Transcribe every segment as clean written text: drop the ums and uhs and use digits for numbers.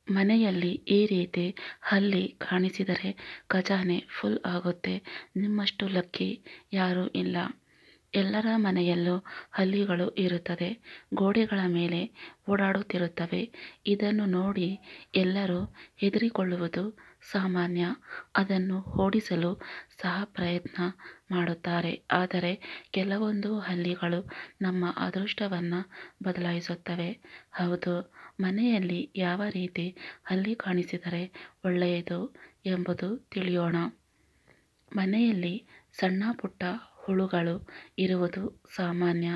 ಮನೆಯಲ್ಲಿ ಈ ರೀತಿ ಹಲ್ಲಿ ಕಾಣಿಸಿದರೆ ಖಜಾನೆ ಫುಲ್ ಆಗುತ್ತೆ. ನಿಮ್ಮಷ್ಟು ಲಕ್ಕಿ ಯಾರೂ ಇಲ್ಲ. ಎಲ್ಲರ ಮನೆಯಲ್ಲೂ ಹಲ್ಲಿಗಳು ಇರುತ್ತದೆ. ಗೋಡೆಗಳ ಮೇಲೆ ಓಡಾಡುತ್ತಿರುತ್ತವೆ. ಇದನ್ನು ನೋಡಿ ಎಲ್ಲರೂ ಹೆದರಿಕೊಳ್ಳುವುದು ಸಾಮಾನ್ಯ. ಅದನ್ನು ಓಡಿಸಲು ಸಹ ಪ್ರಯತ್ನ ಮಾಡುತ್ತಾರೆ. ಆದರೆ ಕೆಲವೊಂದು ಹಲ್ಲಿಗಳು ನಮ್ಮ ಅದೃಷ್ಟವನ್ನು ಬದಲಾಯಿಸುತ್ತವೆ. ಹೌದು, ಮನೆಯಲ್ಲಿ ಯಾವ ರೀತಿ ಹಲ್ಲಿ ಕಾಣಿಸಿದರೆ ಒಳ್ಳೆಯದು ಎಂಬುದು ತಿಳಿಯೋಣ. ಮನೆಯಲ್ಲಿ ಸಣ್ಣ ಪುಟ್ಟ ಹುಳುಗಳು ಇರುವುದು ಸಾಮಾನ್ಯ.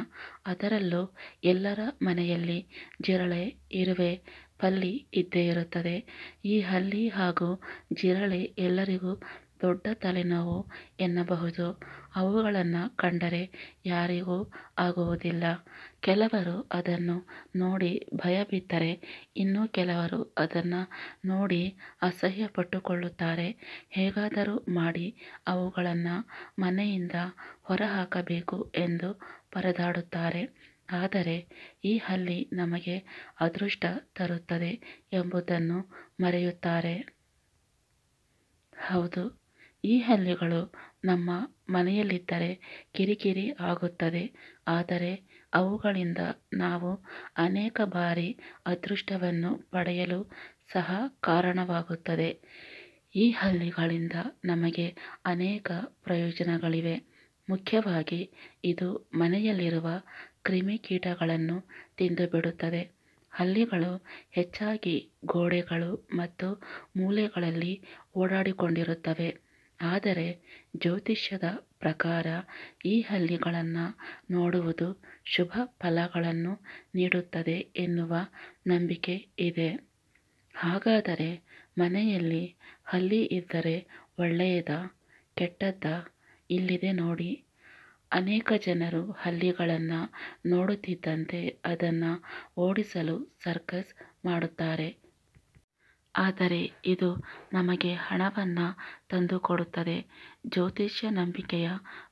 ಅದರಲ್ಲೂ ಎಲ್ಲರ ಮನೆಯಲ್ಲಿ ಜಿರಳೆ, ಇರುವೆ, ಪಲ್ಲಿ ಇದ್ದೇ ಇರುತ್ತದೆ. ಈ ಹಲ್ಲಿ ಹಾಗೂ ಜಿರಳೆ ಎಲ್ಲರಿಗೂ ದೊಡ್ಡ ತಲೆನೋವು ಎನ್ನಬಹುದು. ಅವುಗಳನ್ನು ಕಂಡರೆ ಯಾರಿಗೂ ಆಗುವುದಿಲ್ಲ. ಕೆಲವರು ಅದನ್ನು ನೋಡಿ ಭಯ ಬಿದ್ದರೆ ಇನ್ನು ಕೆಲವರು ಅದನ್ನು ನೋಡಿ ಅಸಹ್ಯ ಪಟ್ಟುಕೊಳ್ಳುತ್ತಾರೆ. ಹೇಗಾದರೂ ಮಾಡಿ ಅವುಗಳನ್ನು ಮನೆಯಿಂದ ಹೊರಹಾಕಬೇಕು ಎಂದು ಪರದಾಡುತ್ತಾರೆ. ಆದರೆ ಈ ಹಲ್ಲಿ ನಮಗೆ ಅದೃಷ್ಟ ತರುತ್ತದೆ ಎಂಬುದನ್ನು ಮರೆಯುತ್ತಾರೆ. ಹೌದು, ಈ ಹಲ್ಲಿಗಳು ನಮ್ಮ ಮನೆಯಲ್ಲಿದ್ದರೆ ಕಿರಿಕಿರಿ ಆಗುತ್ತದೆ. ಆದರೆ ಅವುಗಳಿಂದ ನಾವು ಅನೇಕ ಬಾರಿ ಅದೃಷ್ಟವನ್ನು ಪಡೆಯಲು ಸಹ ಕಾರಣವಾಗುತ್ತದೆ. ಈ ಹಲ್ಲಿಗಳಿಂದ ನಮಗೆ ಅನೇಕ ಪ್ರಯೋಜನಗಳಿವೆ. ಮುಖ್ಯವಾಗಿ ಇದು ಮನೆಯಲ್ಲಿರುವ ಕ್ರಿಮಿಕೀಟಗಳನ್ನು ತಿಂದುಬಿಡುತ್ತದೆ. ಹಲ್ಲಿಗಳು ಹೆಚ್ಚಾಗಿ ಗೋಡೆಗಳು ಮತ್ತು ಮೂಲೆಗಳಲ್ಲಿ ಓಡಾಡಿಕೊಂಡಿರುತ್ತವೆ. ಆದರೆ ಜ್ಯೋತಿಷ್ಯದ ಪ್ರಕಾರ ಈ ಹಲ್ಲಿಗಳನ್ನು ನೋಡುವುದು ಶುಭ ಫಲಗಳನ್ನು ನೀಡುತ್ತದೆ ಎನ್ನುವ ನಂಬಿಕೆ ಇದೆ. ಹಾಗಾದರೆ ಮನೆಯಲ್ಲಿ ಹಲ್ಲಿ ಇದ್ದರೆ ಒಳ್ಳೆಯದಾ ಕೆಟ್ಟದ್ದಾ? ಇಲ್ಲಿದೆ ನೋಡಿ. ಅನೇಕ ಜನರು ಹಲ್ಲಿಗಳನ್ನು ನೋಡುತ್ತಿದ್ದಂತೆ ಅದನ್ನು ಓಡಿಸಲು ಸರ್ಕಸ್ ಮಾಡುತ್ತಾರೆ. ಆದರೆ ಇದು ನಮಗೆ ಹಣವನ್ನು ತಂದುಕೊಡುತ್ತದೆ. ಜ್ಯೋತಿಷ್ಯ ನಂಬಿಕೆಯ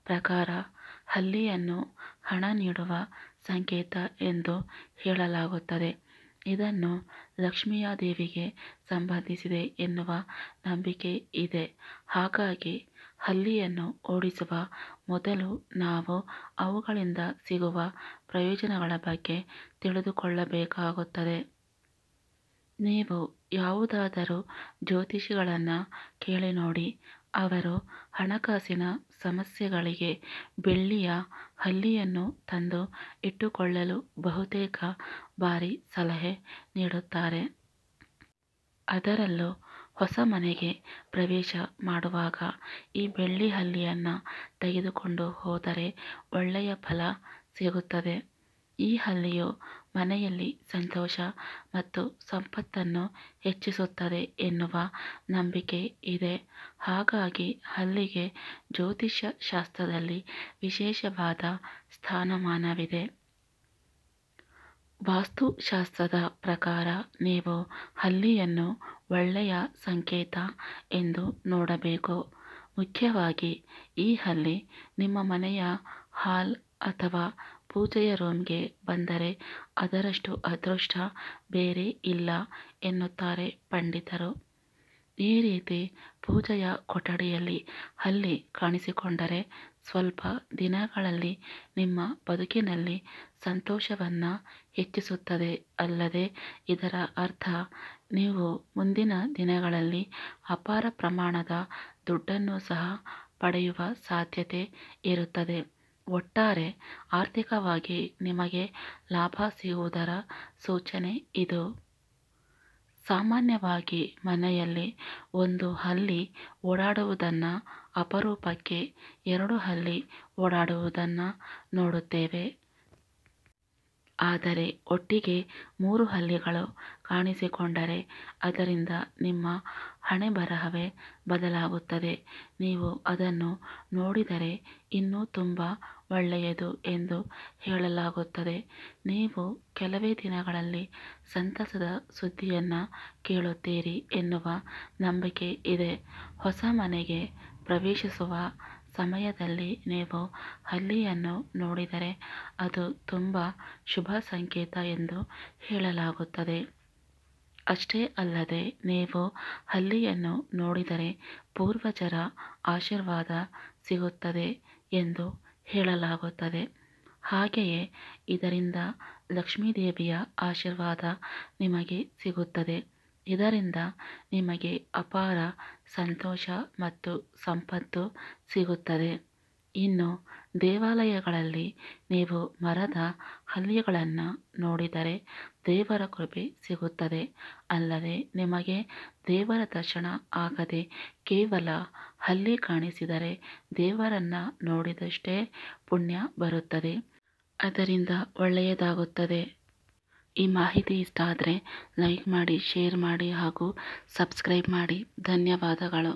ಪ್ರಕಾರ ಹಲ್ಲಿಯನ್ನು ಹಣ ನೀಡುವ ಸಂಕೇತ ಎಂದು ಹೇಳಲಾಗುತ್ತದೆ. ಇದನ್ನು ಲಕ್ಷ್ಮಿಯ ದೇವಿಗೆ ಸಂಬಂಧಿಸಿದೆ ಎನ್ನುವ ನಂಬಿಕೆ ಇದೆ. ಹಾಗಾಗಿ ಹಲ್ಲಿಯನ್ನು ಓಡಿಸುವ ಮೊದಲು ನಾವು ಅವುಗಳಿಂದ ಸಿಗುವ ಪ್ರಯೋಜನಗಳ ಬಗ್ಗೆ ತಿಳಿದುಕೊಳ್ಳಬೇಕಾಗುತ್ತದೆ. ನೀವು ಯಾವುದಾದರೂ ಜ್ಯೋತಿಷಿಗಳನ್ನು ಕೇಳಿ ನೋಡಿ. ಅವರು ಹಣಕಾಸಿನ ಸಮಸ್ಯೆಗಳಿಗೆ ಬೆಳ್ಳಿಯ ಹಲ್ಲಿಯನ್ನು ತಂದು ಇಟ್ಟುಕೊಳ್ಳಲು ಬಹುತೇಕ ಬಾರಿ ಸಲಹೆ ನೀಡುತ್ತಾರೆ. ಅದರಲ್ಲೂ ಹೊಸ ಮನೆಗೆ ಪ್ರವೇಶ ಮಾಡುವಾಗ ಈ ಬೆಳ್ಳಿ ಹಲ್ಲಿಯನ್ನು ತೆಗೆದುಕೊಂಡು ಹೋದರೆ ಒಳ್ಳೆಯ ಫಲ ಸಿಗುತ್ತದೆ. ಈ ಹಲ್ಲಿಯು ಮನೆಯಲ್ಲಿ ಸಂತೋಷ ಮತ್ತು ಸಂಪತ್ತನ್ನು ಹೆಚ್ಚಿಸುತ್ತದೆ ಎನ್ನುವ ನಂಬಿಕೆ ಇದೆ. ಹಾಗಾಗಿ ಹಲ್ಲಿಗೆ ಜ್ಯೋತಿಷ್ಯ ಶಾಸ್ತ್ರದಲ್ಲಿ ವಿಶೇಷವಾದ ಸ್ಥಾನಮಾನವಿದೆ. ವಾಸ್ತುಶಾಸ್ತ್ರದ ಪ್ರಕಾರ ನೀವು ಹಲ್ಲಿಯನ್ನು ಒಳ್ಳೆಯ ಸಂಕೇತ ಎಂದು ನೋಡಬೇಕು. ಮುಖ್ಯವಾಗಿ ಈ ಹಲ್ಲಿ ನಿಮ್ಮ ಮನೆಯ ಹಾಲ್ ಅಥವಾ ಪೂಜೆಯ ರೂಮ್ಗೆ ಬಂದರೆ ಅದರಷ್ಟು ಅದೃಷ್ಟ ಬೇರೆ ಇಲ್ಲ ಎನ್ನುತ್ತಾರೆ ಪಂಡಿತರು. ಈ ರೀತಿ ಪೂಜೆಯ ಕೊಠಡಿಯಲ್ಲಿ ಹಲ್ಲಿ ಕಾಣಿಸಿಕೊಂಡರೆ ಸ್ವಲ್ಪ ದಿನಗಳಲ್ಲಿ ನಿಮ್ಮ ಬದುಕಿನಲ್ಲಿ ಸಂತೋಷವನ್ನು ಹೆಚ್ಚಿಸುತ್ತದೆ. ಅಲ್ಲದೆ ಇದರ ಅರ್ಥ ನೀವು ಮುಂದಿನ ದಿನಗಳಲ್ಲಿ ಅಪಾರ ಪ್ರಮಾಣದ ದುಡ್ಡನ್ನು ಸಹ ಪಡೆಯುವ ಸಾಧ್ಯತೆ ಇರುತ್ತದೆ. ಒಟ್ಟಾರೆ ಆರ್ಥಿಕವಾಗಿ ನಿಮಗೆ ಲಾಭ ಸಿಗುವುದರ ಸೂಚನೆ ಇದು. ಸಾಮಾನ್ಯವಾಗಿ ಮನೆಯಲ್ಲಿ ಒಂದು ಹಲ್ಲಿ ಓಡಾಡುವುದನ್ನು ಅಪರೂಪಕ್ಕೆ 2 ಹಲ್ಲಿ ಓಡಾಡುವುದನ್ನು ನೋಡುತ್ತೇವೆ. ಆದರೆ ಒಟ್ಟಿಗೆ 3 ಹಲ್ಲಿಗಳು ಕಾಣಿಸಿಕೊಂಡರೆ ಅದರಿಂದ ನಿಮ್ಮ ಹಣೆಬರಹವೇ ಬದಲಾಗುತ್ತದೆ. ನೀವು ಅದನ್ನು ನೋಡಿದರೆ ಇನ್ನೂ ತುಂಬ ಒಳ್ಳೆಯದು ಎಂದು ಹೇಳಲಾಗುತ್ತದೆ. ನೀವು ಕೆಲವೇ ದಿನಗಳಲ್ಲಿ ಸಂತಸದ ಸುದ್ದಿಯನ್ನು ಕೇಳುತ್ತೀರಿ ಎನ್ನುವ ನಂಬಿಕೆ ಇದೆ. ಹೊಸ ಮನೆಗೆ ಪ್ರವೇಶಿಸುವ ಸಮಯದಲ್ಲಿ ನೀವು ಹಲ್ಲಿಯನ್ನು ನೋಡಿದರೆ ಅದು ತುಂಬ ಶುಭ ಸಂಕೇತ ಎಂದು ಹೇಳಲಾಗುತ್ತದೆ. ಅಷ್ಟೇ ಅಲ್ಲದೆ ನೀವು ಹಲ್ಲಿಯನ್ನು ನೋಡಿದರೆ ಪೂರ್ವಜರ ಆಶೀರ್ವಾದ ಸಿಗುತ್ತದೆ ಎಂದು ಹೇಳಲಾಗುತ್ತದೆ. ಹಾಗೆಯೇ ಇದರಿಂದ ಲಕ್ಷ್ಮೀದೇವಿಯ ಆಶೀರ್ವಾದ ನಿಮಗೆ ಸಿಗುತ್ತದೆ. ಇದರಿಂದ ನಿಮಗೆ ಅಪಾರ ಸಂತೋಷ ಮತ್ತು ಸಂಪತ್ತು ಸಿಗುತ್ತದೆ. ಇನ್ನು ದೇವಾಲಯಗಳಲ್ಲಿ ನೀವು ಮರದ ಹಲ್ಲಿಗಳನ್ನು ನೋಡಿದರೆ ದೇವರ ಕೃಪೆ ಸಿಗುತ್ತದೆ. ಅಲ್ಲದೆ ನಿಮಗೆ ದೇವರ ದರ್ಶನ ಆಗದೆ ಕೇವಲ ಹಲ್ಲಿ ಕಾಣಿಸಿದರೆ ದೇವರನ್ನು ನೋಡಿದಷ್ಟೇ ಪುಣ್ಯ ಬರುತ್ತದೆ, ಅದರಿಂದ ಒಳ್ಳೆಯದಾಗುತ್ತದೆ. ಈ ಮಾಹಿತಿ ಇಷ್ಟ ಆದರೆ ಲೈಕ್ ಮಾಡಿ, ಶೇರ್ ಮಾಡಿ ಹಾಗೂ ಸಬ್ಸ್ಕ್ರೈಬ್ ಮಾಡಿ. ಧನ್ಯವಾದಗಳು.